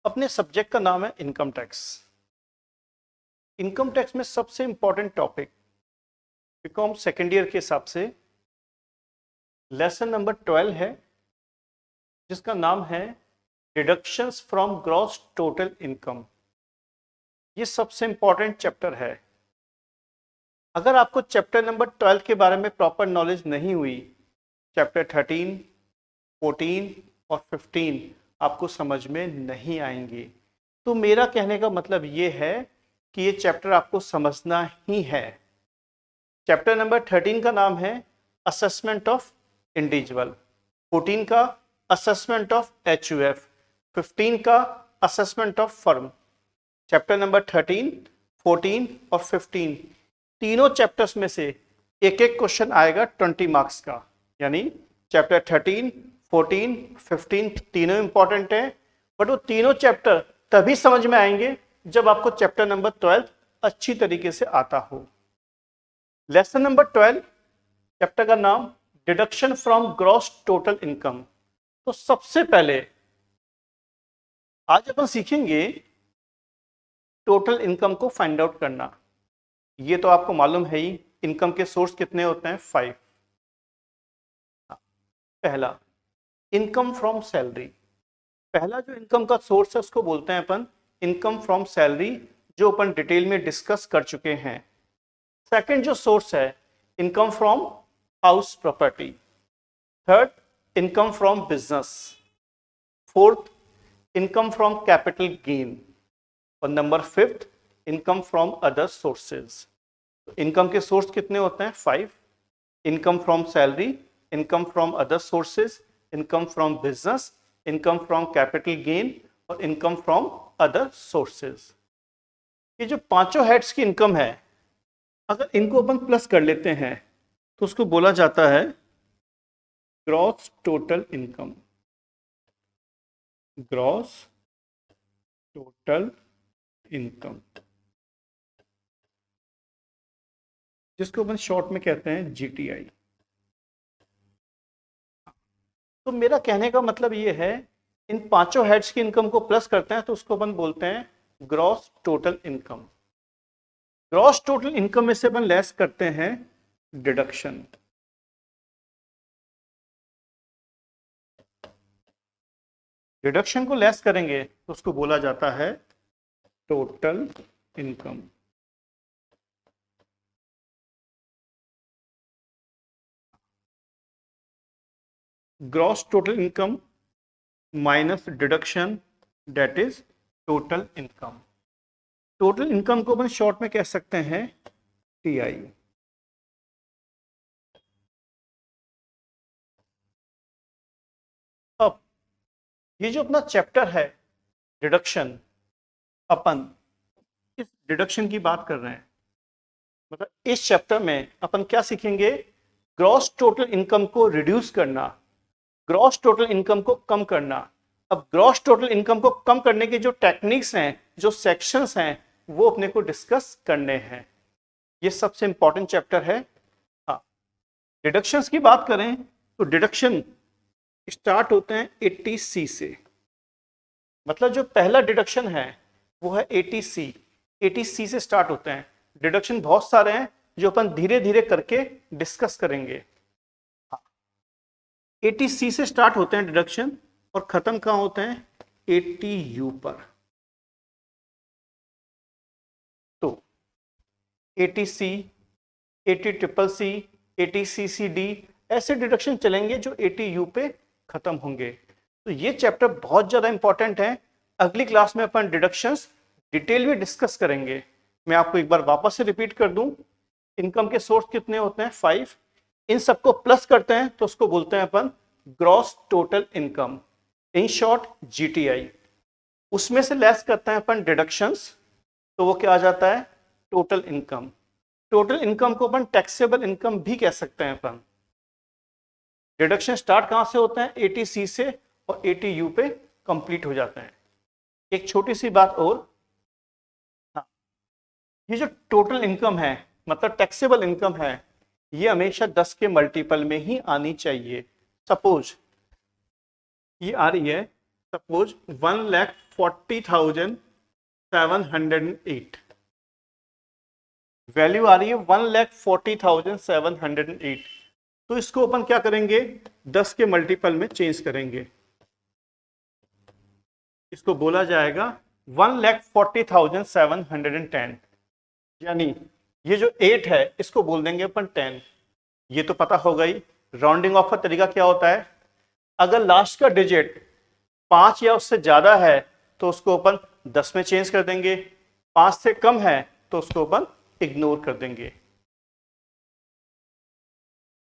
अपने सब्जेक्ट का नाम है इनकम टैक्स। इनकम टैक्स में सबसे important topic BCom second year के हिसाब से लेसन नंबर 12 है, जिसका नाम है deductions from gross total income. ये सबसे इंपॉर्टेंट चैप्टर है। अगर आपको चैप्टर नंबर 12 के बारे में प्रॉपर नॉलेज नहीं हुई, चैप्टर 13, 14 और 15 आपको समझ में नहीं आएंगे। तो मेरा कहने का मतलब ये है कि ये चैप्टर आपको समझना ही है। चैप्टर नंबर 13 का नाम है असेसमेंट ऑफ इंडिविजुअल, 14 का असेसमेंट ऑफ HUF, 15 का assessment of firm. Chapter number 13, 14 और 15 तीनों चैप्टर्स में से एक एक क्वेश्चन आएगा 20 मार्क्स का। यानी चैप्टर 13, 14, 15 तीनों इंपॉर्टेंट है, बट वो तीनों चैप्टर तभी समझ में आएंगे जब आपको चैप्टर नंबर 12 अच्छी तरीके से आता हो। लेसन नंबर 12 चैप्टर का नाम deduction from gross total income. तो सबसे पहले आज अपन सीखेंगे टोटल इनकम को फाइंड आउट करना। ये तो आपको मालूम है ही, इनकम के सोर्स कितने होते हैं? 5। पहला इनकम फ्रॉम सैलरी। पहला जो इनकम का सोर्स है उसको बोलते हैं अपन इनकम फ्रॉम सैलरी, जो अपन डिटेल में डिस्कस कर चुके हैं। सेकंड जो सोर्स है income from house property. Third income from business. Fourth income from capital gain. और number 5 income from other sources. Income के सोर्स कितने होते हैं? 5। Income from salary, income from other sources, income from business, income from capital gain और income from other sources. ये जो पांचों heads की इनकम है, अगर इनको अपन प्लस कर लेते हैं तो उसको बोला जाता है gross total income. Gross total income, जिसको अपन शॉर्ट में कहते हैं GTI। तो मेरा कहने का मतलब ये है, इन पांचों हेड्स की इनकम को प्लस करते हैं तो उसको अपन बोलते हैं gross total income. Gross total income में से अपन लेस करते हैं डिडक्शन। डिडक्शन को लेस करेंगे तो उसको बोला जाता है total income. Gross total income minus deduction, that is total income. Total income को अपन शॉर्ट में कह सकते हैं TI। अब ये जो अपना चैप्टर है डिडक्शन, अपन इस डिडक्शन की बात कर रहे हैं। मतलब इस चैप्टर में अपन क्या सीखेंगे? ग्रॉस टोटल इनकम को रिड्यूस करना, ग्रॉस टोटल इनकम को कम करना। अब ग्रॉस टोटल इनकम को कम करने के जो टेक्निक्स हैं, जो सेक्शंस हैं, वो अपने को डिस्कस करने हैं। ये सबसे इंपॉर्टेंट चैप्टर है। हाँ, डिडक्शंस की बात करें तो डिडक्शन स्टार्ट होते हैं 80C से। मतलब जो पहला डिडक्शन है वो है 80C। 80C से स्टार्ट होते हैं। डिडक्शन बहुत सारे हैं जो अपन धीरे धीरे करके डिस्कस करेंगे। 80C से स्टार्ट होते हैं डिडक्शन और खत्म कहाँ होते हैं? 80U पर। तो 80C, 80CCC, 80CCD ऐसे डिडक्शन चलेंगे जो 80U पे खत्म होंगे। तो ये चैप्टर बहुत ज्यादा इंपॉर्टेंट है। अगली क्लास में अपन डिडक्शंस डिटेल में डिस्कस करेंगे। मैं आपको एक बार वापस से रिपीट कर दूं, इनकम के सोर्स कितने होते हैं? 5। इन सबको प्लस करते हैं तो उसको बोलते हैं अपन gross total income, in short GTI। उसमें से लेस करते हैं अपन डिडक्शंस, तो वो क्या आ जाता है? Total income. टोटल इनकम को अपन टैक्सेबल इनकम भी कह सकते हैं अपन। डिडक्शन स्टार्ट कहां से होते हैं? 80C से और 80U पे कंप्लीट हो जाते हैं। एक छोटी सी बात और, हाँ, ये जो टोटल इनकम है मतलब टैक्सेबल इनकम है, ये हमेशा 10 के मल्टीपल में ही आनी चाहिए। सपोज ये आ रही है सपोज 1,40,708 वैल्यू आ रही है 1,40,708। तो इसको अपन क्या करेंगे, 10 के मल्टीपल में चेंज करेंगे। इसको बोला जाएगा 1,40,710, यानी ये जो 8 है इसको बोल देंगे अपन 10। ये तो पता होगा ही। राउंडिंग ऑफ का तरीका क्या होता है, अगर लास्ट का डिजिट 5 या उससे ज्यादा है तो उसको अपन 10 में चेंज कर देंगे, 5 से कम है तो उसको अपन इग्नोर कर देंगे।